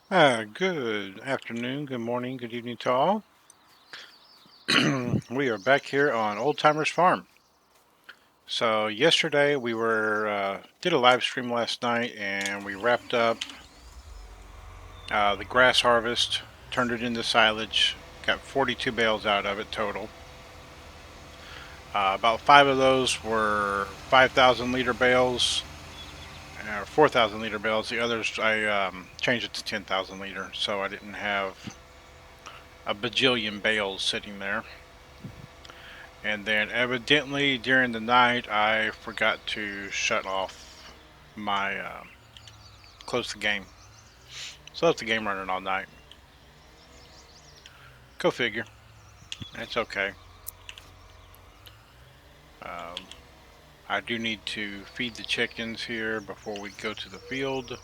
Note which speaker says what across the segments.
Speaker 1: Good afternoon, good morning, good evening to all. We are back here on Old Timers Farm. So yesterday we were did a live stream last night, and we wrapped up the grass harvest, turned it into silage, got 42 bales out of it total. About five of those were 5,000 liter bales, or 4,000 liter bales. The others I changed it to 10,000 liter, so I didn't have a bajillion bales sitting there. And then evidently during the night I forgot to shut off my close the game. So left the game running all night. Go figure. It's okay. Um, I do need to feed the chickens here before we go to the field.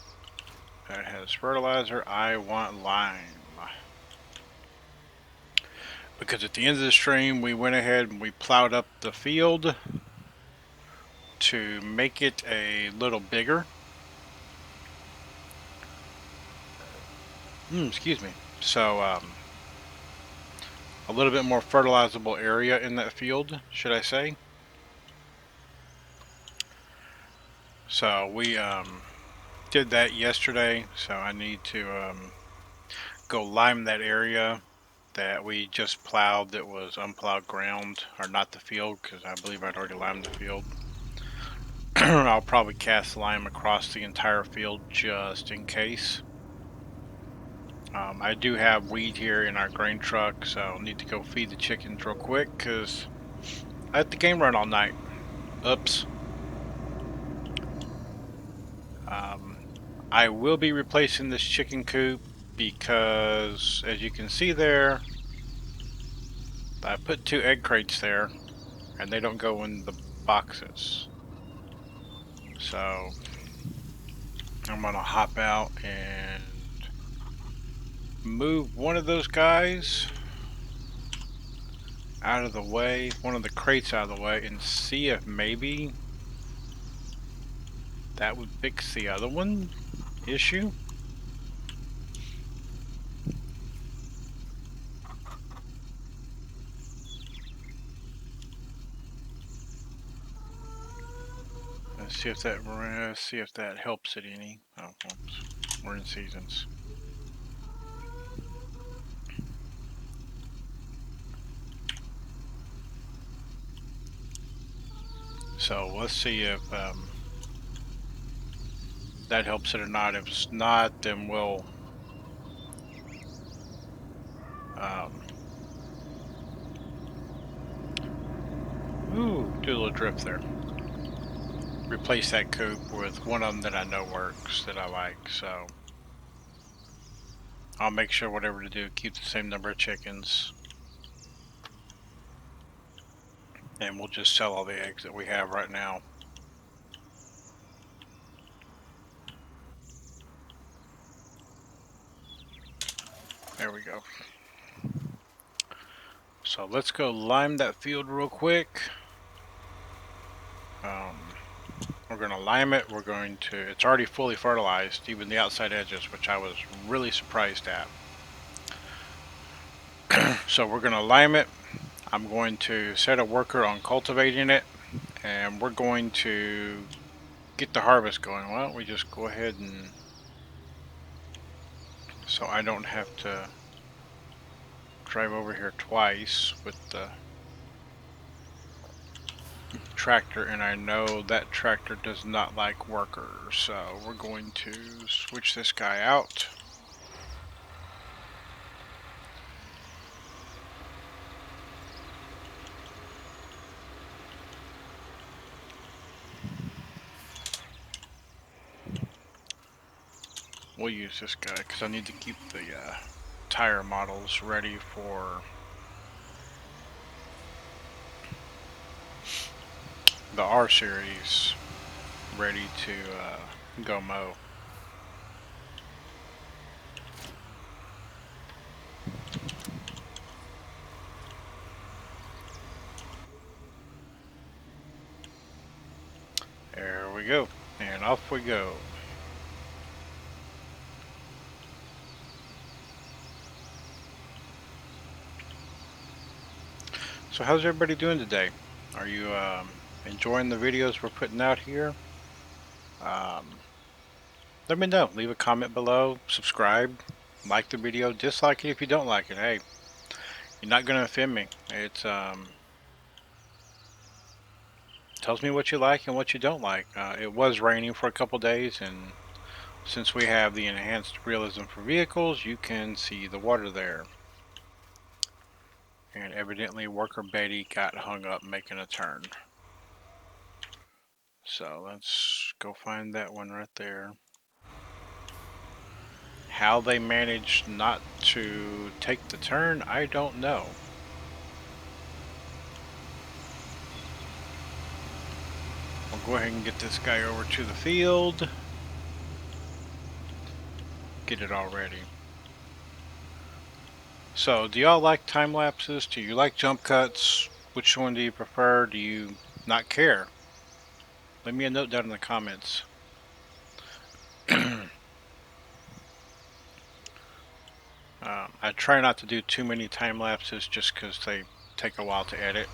Speaker 1: That has fertilizer. I want lime. Because at the end of the stream we went ahead and we plowed up the field to make it a little bigger. Excuse me. So a little bit more fertilizable area in that field, should I say. So we did that yesterday, so I need to go lime that area that we just plowed that was unplowed ground, or not the field, because I believe I'd already limed the field. I'll probably cast lime across the entire field just in case. I do have weed here in our grain truck, so I'll need to go feed the chickens real quick because I let the game run all night. Oops. Um, I will be replacing this chicken coop because, as you can see there, I put two egg crates there and they don't go in the boxes. So I'm going to hop out and move one of those guys out of the way, one of the crates out of the way, and see if maybe that would fix the other one issue. Let's see if that helps it any. Oh, oops. We're in seasons. So let's see if that helps it or not. If it's not, then we'll um, do a little drift there. Replace that coop with one of them that I know works, that I like. So I'll make sure whatever to do, keep the same number of chickens, and we'll just sell all the eggs that we have right now. There we go. So let's go lime that field real quick. We're going to lime it. It's already fully fertilized, even the outside edges, which I was really surprised at. So we're going to lime it. I'm going to set a worker on cultivating it, and we're going to get the harvest going. Well, we just go ahead and, so I don't have to drive over here twice with the tractor, and I know that tractor does not like workers, so we're going to switch this guy out. We'll use this guy because I need to keep the tire models ready for the R series, ready to go mow. There we go, and off we go. So how's everybody doing today? Are you enjoying the videos we're putting out here? Um, Let me know. Leave a comment below, subscribe, like the video, dislike it if you don't like it. Hey, you're not gonna offend me. It's tells me what you like and what you don't like. It was raining for a couple days, and since we have the enhanced realism for vehicles, you can see the water there. And evidently, worker Betty got hung up making a turn. So let's go find that one right there. How they managed not to take the turn, I don't know. We'll go ahead and get this guy over to the field. Get it all ready. So, do y'all like time lapses? Do you like jump cuts? Which one do you prefer? Do you not care? Leave me a note down in the comments. I try not to do too many time lapses just because they take a while to edit.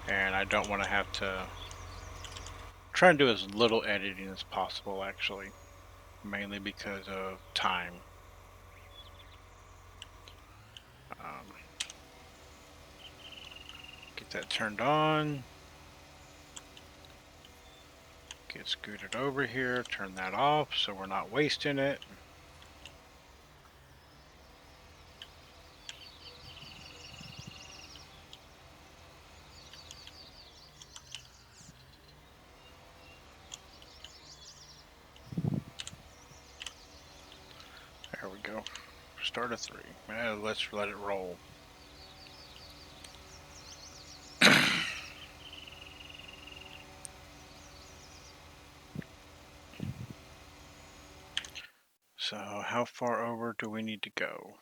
Speaker 1: And I don't want to have to try and do as little editing as possible, actually. Mainly because of time. Um, get that turned on. Get scooted over here. Turn that off so we're not wasting it. There we go. Start a 3. Let's let it roll. So how far over do we need to go?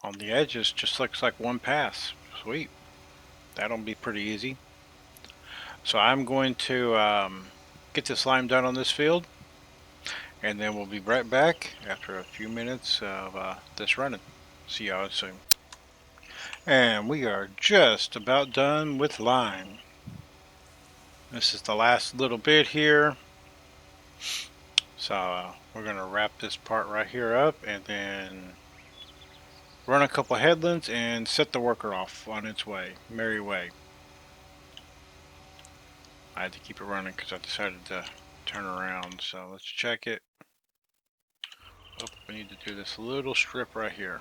Speaker 1: On the edges, just looks like one pass. Sweet. That'll be pretty easy. So I'm going to get this lime done on this field, and then we'll be right back after a few minutes of this running. See y'all soon. And we are just about done with lime. This is the last little bit here. So we're going to wrap this part right here up and then run a couple headlands and set the worker off on its way, merry way. I had to keep it running because I decided to turn around. So let's check it. Oh, we need to do this little strip right here.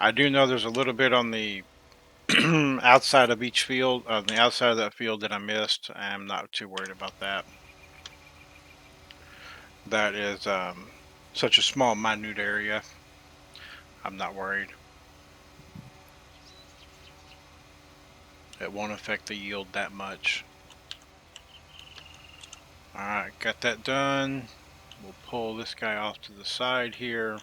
Speaker 1: I do know there's a little bit on the outside of each field, on the outside of that field that I missed. I'm not too worried about that. That is such a small, minute area. I'm not worried. It won't affect the yield that much. Alright, got that done. We'll pull this guy off to the side here.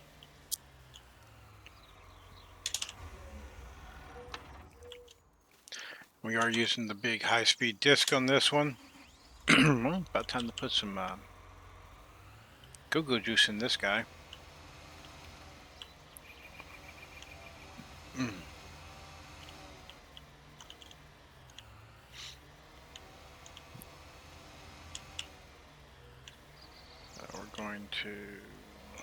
Speaker 1: We are using the big high-speed disc on this one. Well, about time to put some go-go juice in this guy. Mm. We're going to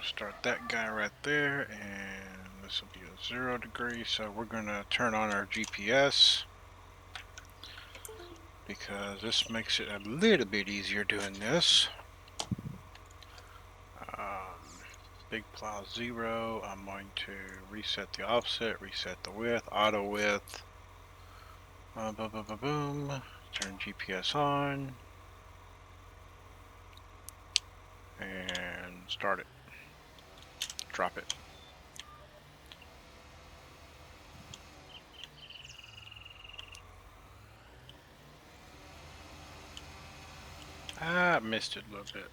Speaker 1: start that guy right there, and this will be a 0 degree, so we're going to turn on our GPS because this makes it a little bit easier doing this. Big plow 0. I'm going to reset the offset, reset the width, auto width. Boom. Turn GPS on. And start it. Drop it. I missed it a little bit.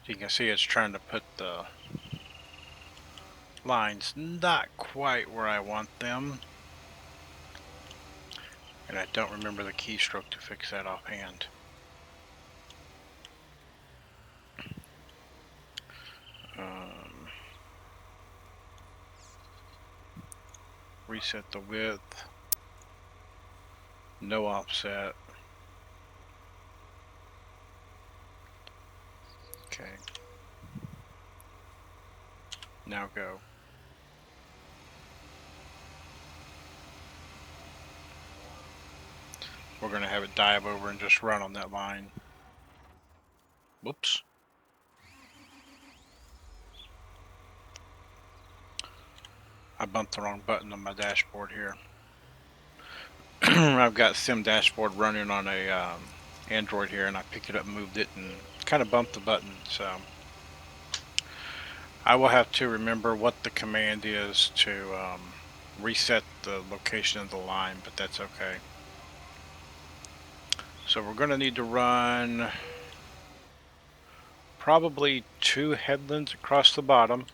Speaker 1: You can see it's trying to put the lines not quite where I want them. And I don't remember the keystroke to fix that offhand. Reset the width. No offset. Okay. Now go. We're going to have it dive over and just run on that line. Whoops. I bumped the wrong button on my dashboard here. I've got Sim Dashboard running on a Android here, and I picked it up and moved it and kind of bumped the button. So I will have to remember what the command is to reset the location of the line, but that's okay. So we're going to need to run probably 2 headlands across the bottom.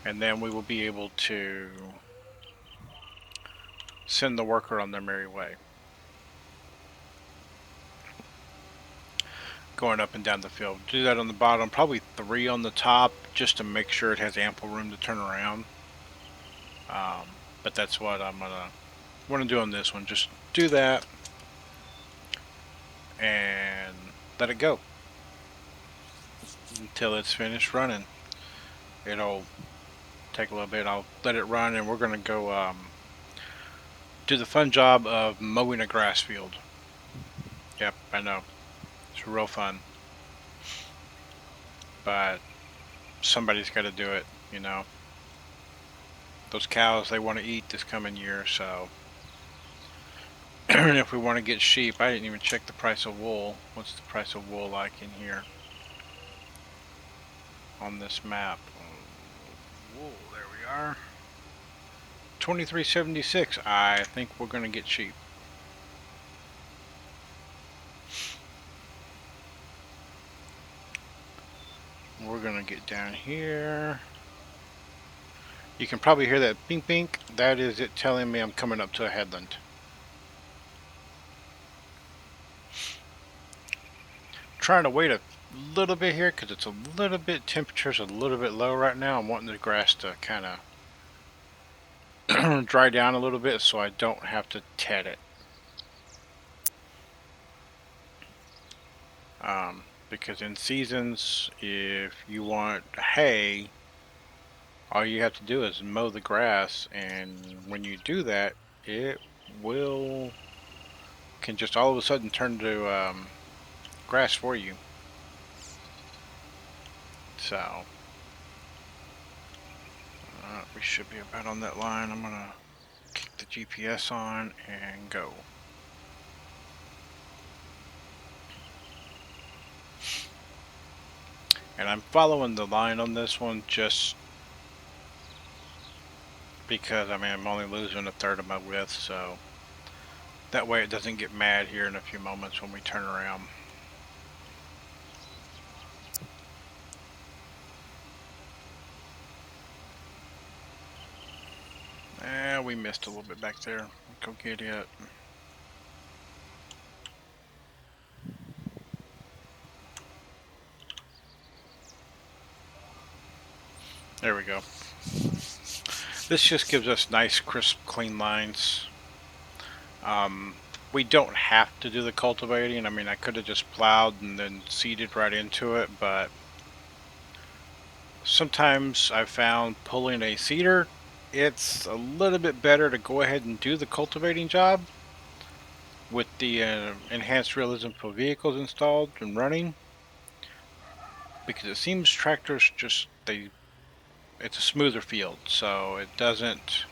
Speaker 1: And then we will be able to send the worker on their merry way. Going up and down the field. Do that on the bottom, probably 3 on the top, just to make sure it has ample room to turn around. But that's what I'm gonna do on this one. Just do that and let it go until it's finished running. It'll take a little bit. I'll let it run, and we're gonna go do the fun job of mowing a grass field. Yep, I know. It's real fun. But somebody's got to do it, you know. Those cows, they want to eat this coming year, so. And if we want to get sheep, I didn't even check the price of wool. What's the price of wool like in here? On this map. Wool, there we are. 23.76. I think we're going to get sheep. We're going to get down here. You can probably hear that bink bink. That is it telling me I'm coming up to a headland. Trying to wait a little bit here because it's a little bit, temperature's a little bit low right now. I'm wanting the grass to kind of dry down a little bit so I don't have to ted it. Because in seasons, if you want hay, all you have to do is mow the grass, and when you do that, it can just all of a sudden turn to grass for you. So we should be about on that line. I'm gonna kick the GPS on and go. And I'm following the line on this one just because, I mean, I'm only losing a third of my width, so that way it doesn't get mad here in a few moments when we turn around. We missed a little bit back there. Go get it. There we go. This just gives us nice, crisp, clean lines. We don't have to do the cultivating. I mean, I could have just plowed and then seeded right into it, but sometimes I've found pulling a seeder, it's a little bit better to go ahead and do the cultivating job with the enhanced realism for vehicles installed and running, because it seems tractors just it's a smoother field, so it doesn't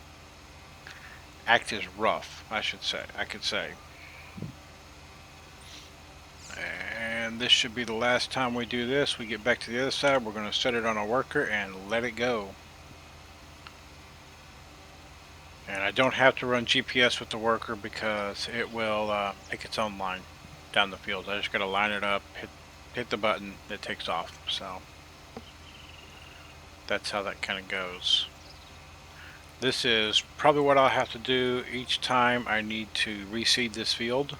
Speaker 1: act as rough, I could say. And this should be the last time we do this. We get back to the other side, we're going to set it on a worker and let it go. And I don't have to run GPS with the worker because it will pick its own line down the field. I just got to line it up, hit the button, it takes off. So that's how that kind of goes. This is probably what I'll have to do each time I need to reseed this field.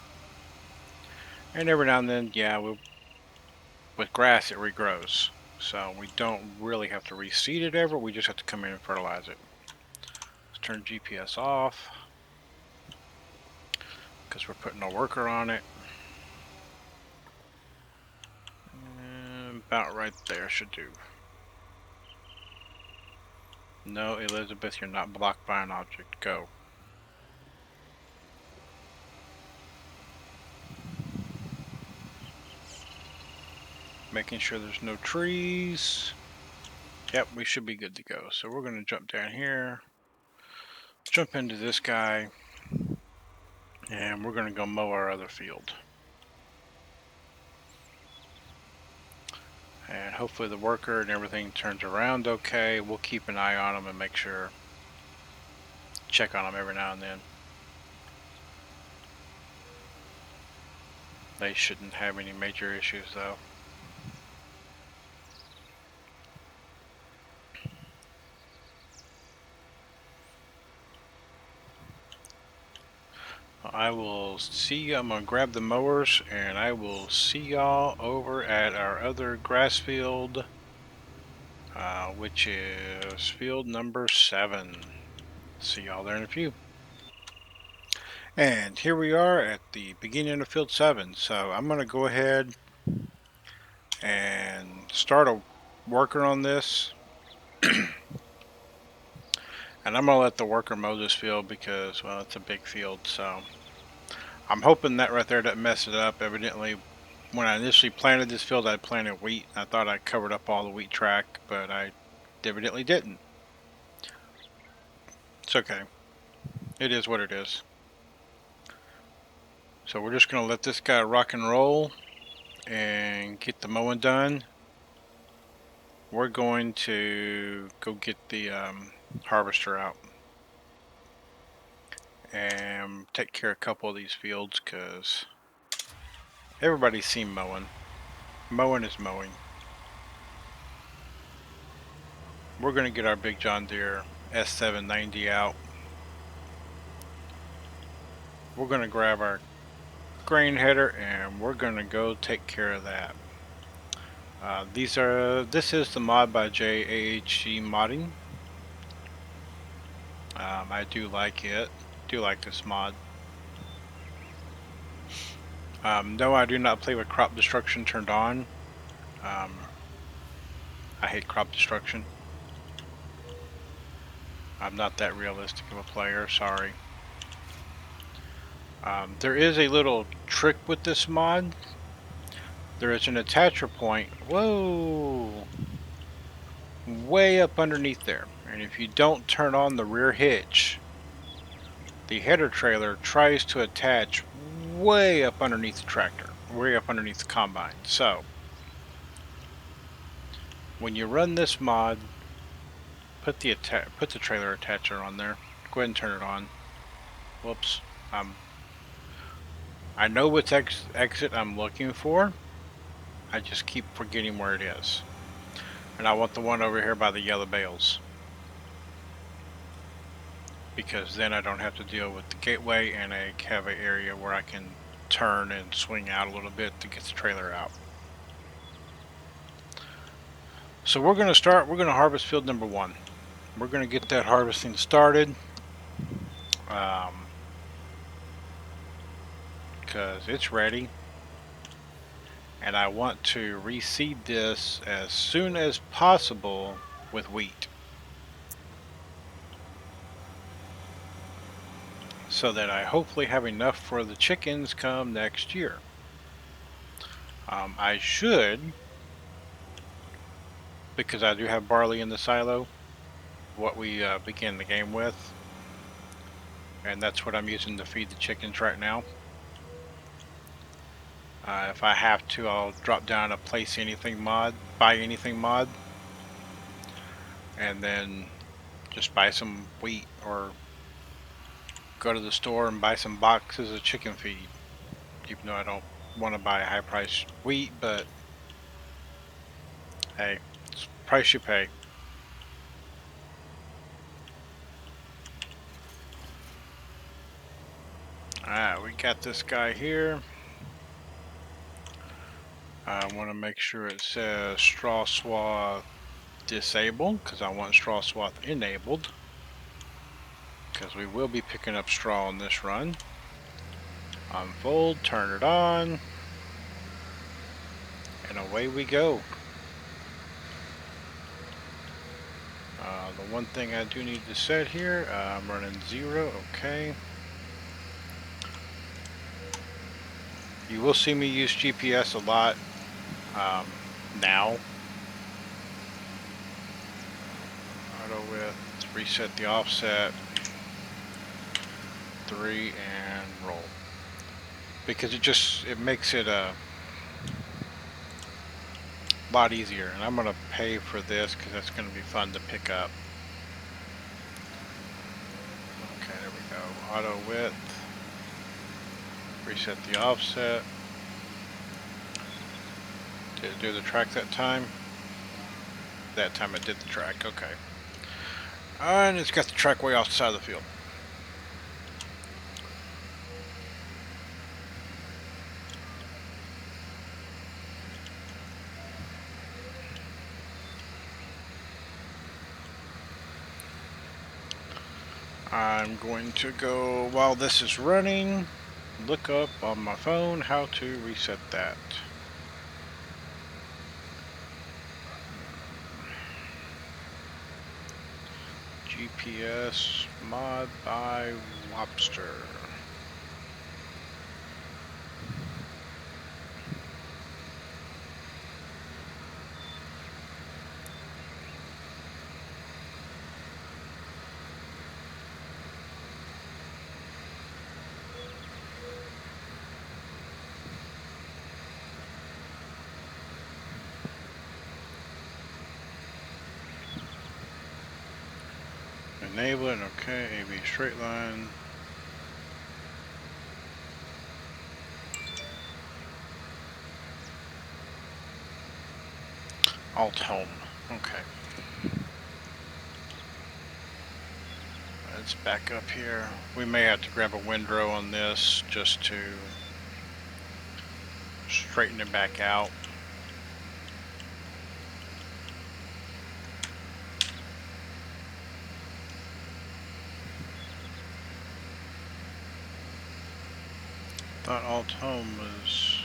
Speaker 1: And every now and then, yeah, with grass it regrows. So we don't really have to reseed it ever. We just have to come in and fertilize it. Let's turn GPS off because we're putting a worker on it. And about right there should do. No, Elizabeth, you're not blocked by an object. Go. Making sure there's no trees. Yep, we should be good to go. So we're going to jump down here, jump into this guy, and we're going to go mow our other field. And hopefully the worker and everything turns around okay. We'll keep an eye on them and make sure, check on them every now and then. They shouldn't have any major issues though. I will see you. I'm going to grab the mowers and I will see y'all over at our other grass field, which is field number 7. See y'all there in a few. And here we are at the beginning of field 7. So I'm going to go ahead and start a worker on this. And I'm going to let the worker mow this field because, well, it's a big field. So I'm hoping that right there doesn't mess it up. Evidently, when I initially planted this field, I planted wheat. I thought I covered up all the wheat track, but I evidently didn't. It's okay. It is what it is. So we're just going to let this guy rock and roll and get the mowing done. We're going to go get the harvester out and take care of a couple of these fields because everybody's seen mowing. Mowing is mowing. We're going to get our big John Deere S790 out. We're going to grab our grain header and we're going to go take care of that. This is the mod by JAHG Modding. I do like it. Do like this mod. No, I do not play with crop destruction turned on. I hate crop destruction. I'm not that realistic of a player, sorry. There is a little trick with this mod. There is an attacher point, whoa, way up underneath there. And if you don't turn on the rear hitch, the header trailer tries to attach way up underneath the tractor, way up underneath the combine. So, when you run this mod, put the trailer attacher on there. Go ahead and turn it on. Whoops. I know which exit I'm looking for. I just keep forgetting where it is. And I want the one over here by the yellow bales. Because then I don't have to deal with the gateway and I have an area where I can turn and swing out a little bit to get the trailer out. So we're going to harvest field number 1. We're going to get that harvesting started. Because it's ready. And I want to reseed this as soon as possible with wheat. So that I hopefully have enough for the chickens come next year. I should, because I do have barley in the silo, what we began the game with. And that's what I'm using to feed the chickens right now. If I have to, I'll drop down a place anything mod, buy anything mod, and then just buy some wheat or go to the store and buy some boxes of chicken feed. Even though I don't want to buy high priced wheat, but hey, it's the price you pay. Alright, we got this guy here. I want to make sure it says straw swath disabled because I want straw swath enabled because we will be picking up straw on this run. Unfold, turn it on, and away we go. The one thing I do need to set here, I'm running 0, okay. You will see me use GPS a lot now. Auto width, reset the offset, 3, and roll. Because it makes it a lot easier, and I'm going to pay for this because that's going to be fun to pick up. Okay, there we go. Auto width, reset the offset. Did it do the track that time? That time it did the track, okay. And it's got the track way off the side of the field. I'm going to go, while this is running, look up on my phone how to reset that. GPS mod by Lobster. Enable it, okay, AB straight line. Alt home, okay. Let's back up here. We may have to grab a windrow on this just to straighten it back out. Thought alt home was...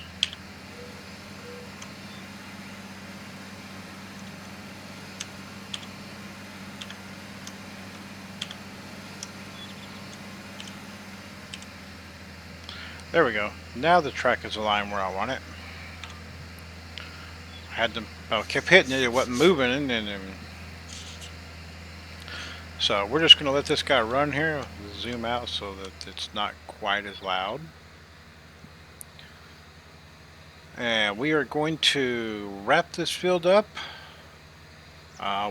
Speaker 1: There we go. Now the track is aligned where I want it. I kept hitting it, it wasn't moving, and so we're just going to let this guy run here. Zoom out so that it's not quite as loud. And we are going to wrap this field up.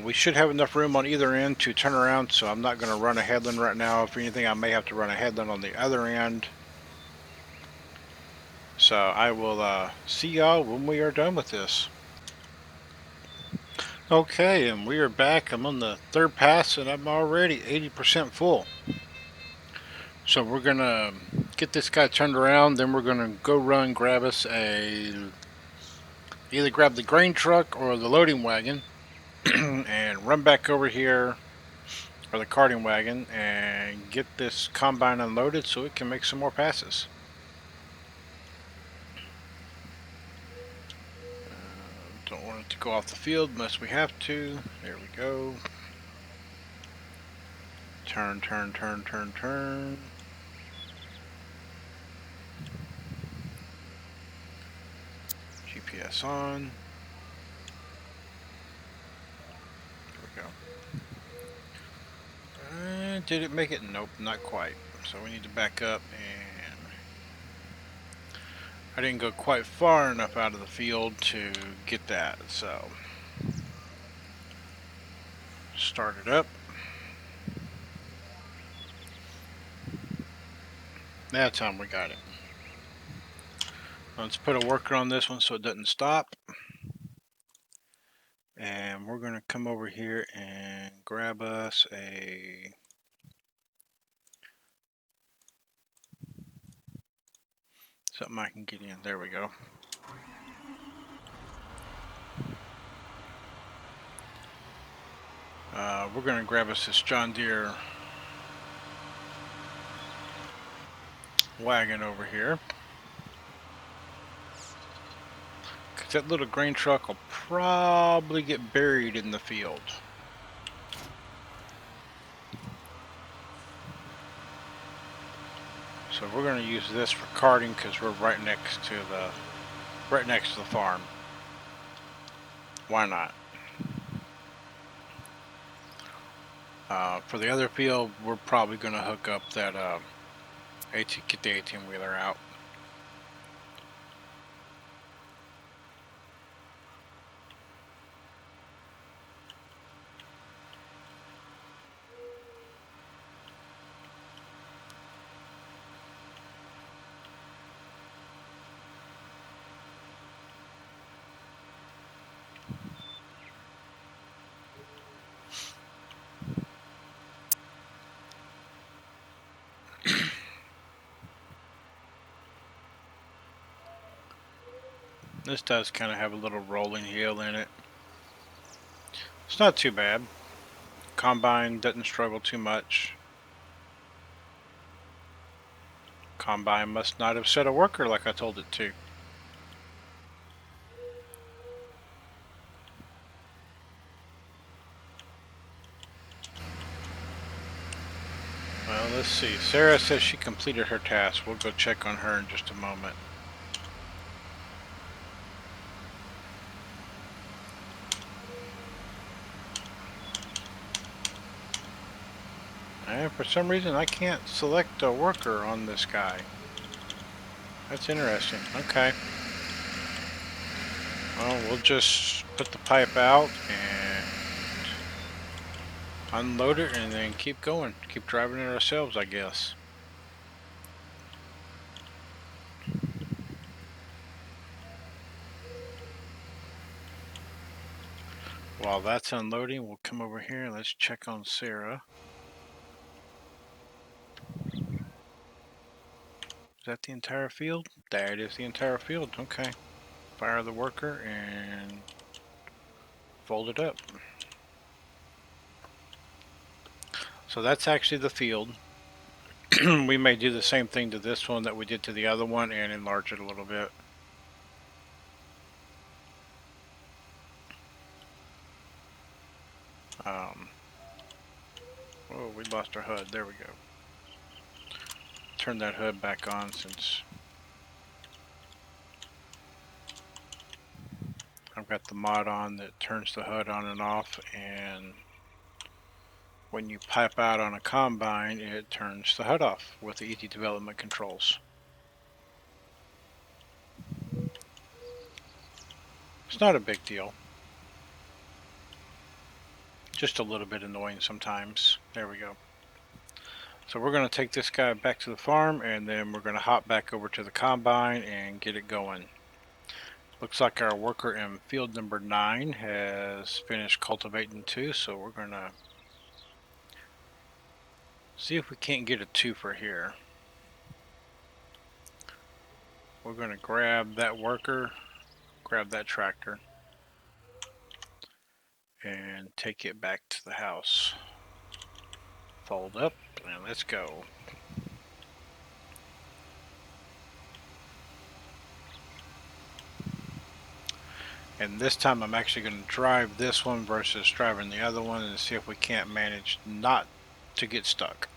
Speaker 1: We should have enough room on either end to turn around, so I'm not going to run a headland right now. If anything, I may have to run a headland on the other end. So I will see y'all when we are done with this. Okay, and we are back. I'm on the third pass, and I'm already 80% full. So we're going to get this guy turned around, then we're going to go run, grab us either grab the grain truck or the loading wagon, and run back over here, or the carting wagon, and get this combine unloaded so it can make some more passes. Don't want it to go off the field unless we have to. There we go. Turn, turn, turn, turn, turn. GPS on. There we go. Did it make it? Nope, not quite. So we need to back up, and I didn't go quite far enough out of the field to get that. So start it up. That time we got it. Let's put a worker on this one so it doesn't stop. And we're going to come over here and grab us something I can get in. There we go. We're going to grab us this John Deere wagon over here. Because that little grain truck will probably get buried in the field. So we're going to use this for carting because we're right next to the farm. Why not? For the other field, we're probably going to hook up that get the 18-wheeler out. This does kind of have a little rolling hill in it. It's not too bad. Combine doesn't struggle too much. Combine must not have set a worker like I told it to. Well, let's see. Sarah says she completed her task. We'll go check on her in just a moment. And for some reason, I can't select a worker on this guy. That's interesting. Okay. Well, we'll just put the pipe out and unload it and then keep going. Keep driving it ourselves, I guess. While that's unloading, we'll come over here and let's check on Sarah. Is that the entire field? That is the entire field. Okay. Fire the worker and fold it up. So that's actually the field. We may do the same thing to this one that we did to the other one and enlarge it a little bit. Oh, we lost our HUD. There we go. Turn that HUD back on since I've got the mod on that turns the HUD on and off, and when you pipe out on a combine, it turns the HUD off with the easy development controls. It's not a big deal. Just a little bit annoying sometimes. There we go. So we're going to take this guy back to the farm, and then we're going to hop back over to the combine and get it going. Looks like our worker in field number 9 has finished cultivating too, so we're going to see if we can't get a twofer here. We're going to grab that worker, grab that tractor, and take it back to the house. Fold up, and let's go. And this time I'm actually going to drive this one versus driving the other one and see if we can't manage not to get stuck.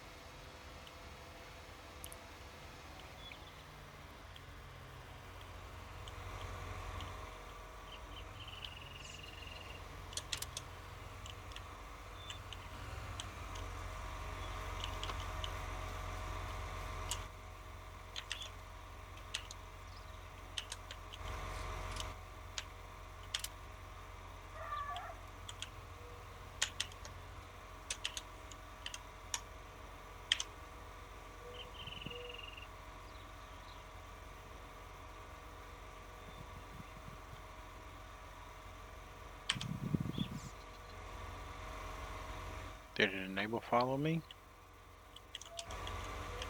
Speaker 1: Did it enable follow me?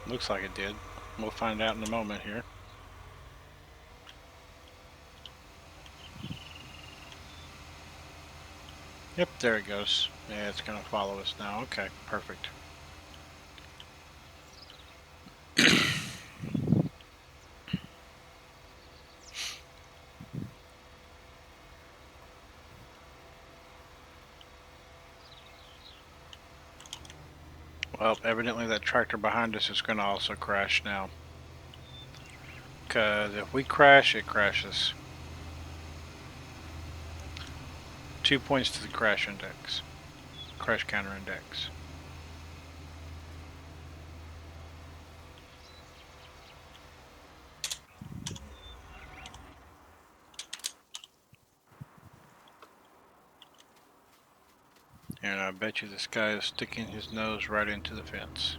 Speaker 1: Looks like it did. We'll find out in a moment here. Yep, there it goes. Yeah, it's going to follow us now. Okay, perfect. Well, evidently that tractor behind us is going to also crash now. Because if we crash, it crashes. 2 points to the crash index. Crash counter index. And I bet you this guy is sticking his nose right into the fence.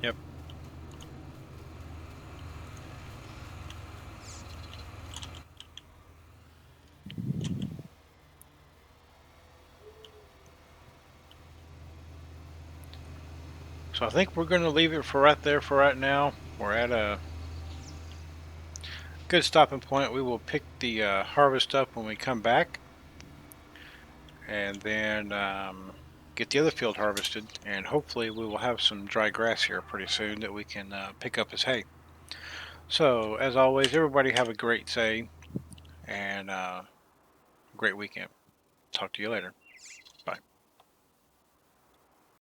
Speaker 1: Yep. So I think we're going to leave it for right there for right now. We're at a good stopping point. We will pick the harvest up when we come back. And then get the other field harvested. And hopefully we will have some dry grass here pretty soon that we can pick up as hay. So as always, everybody have a great day and great weekend. Talk to you later.